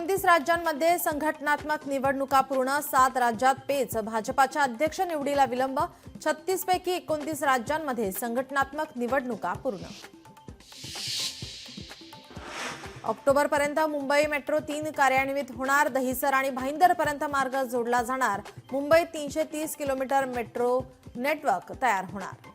29 राज्यांमध्ये संघटनात्मक निवडणुका पूर्ण, 7 राज्यात पेच, भाजपाच्या अध्यक्ष निवडीला विलंब, 36 पैकी 29 राज्यांमध्ये संघटनात्मक निवडणुका पूर्ण। ऑक्टोबरपर्यंत मुंबई मेट्रो 3 कार्यान्वित होणार, दहिसर आणि भाईंदरपर्यंत मार्ग जोडला जाणार, मुंबईत 330 किलोमीटर मेट्रो नेटवर्क तयार होणार।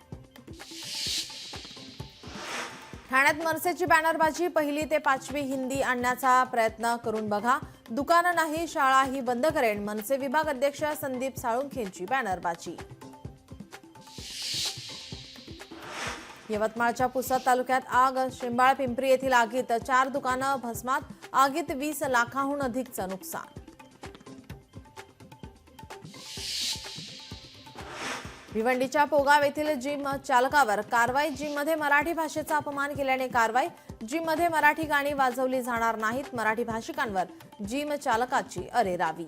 ठाण्यात मनसेची बॅनरबाजी, 1ली ते 5वी हिंदी आणण्याचा प्रयत्न करून बघा, दुकानं नाही शाळाही बंद करेन, मनसे विभाग अध्यक्ष संदीप साळुंखेंची बॅनरबाजी। यवतमाळच्या पुसद तालुक्यात आग, शेंबाळ पिंपरी येथील आगीत 4 दुकानं भस्मात, आगीत 20 लाखांहून अधिकचं नुकसान। भिवंडीच्या पोगाव येथील जिम चालकावर कारवाई, जिममध्ये मराठी भाषेचा अपमान केल्याने कारवाई, जिममध्ये मराठी गाणी वाजवली जाणार नाहीत, मराठी भाषिकांवर जिम चालकाची अरेरावी।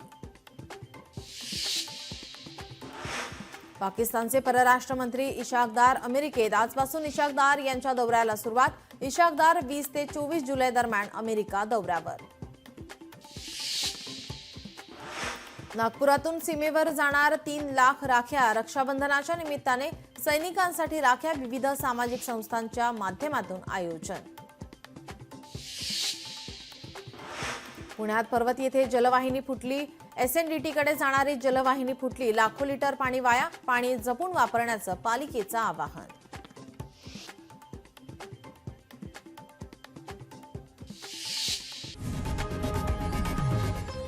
पाकिस्तानचे परराष्ट्र मंत्री इशाक दार अमेरिकेत, आजपासून इशाक दार यांच्या दौऱ्याला सुरुवात, इशाक दार 20 ते 24 जुलै दरम्यान अमेरिका दौऱ्यावर। नागपुरातून सीमेवर जाणार 3 लाख राख्या, रक्षाबंधनाच्या निमित्ताने सैनिकांसाठी राख्या, विविध सामाजिक संस्थांच्या माध्यमातून आयोजन। पुण्यात पर्वत येथे जलवाहिनी फुटली, SNDTकडे जाणारी जलवाहिनी फुटली, लाखो लिटर पाणी वाया, पाणी जपून वापरण्याचं पालिकेचं आवाहन।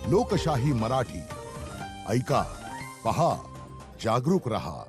लोकशाही मराठी ऐका, पहा, जागरूक रहा।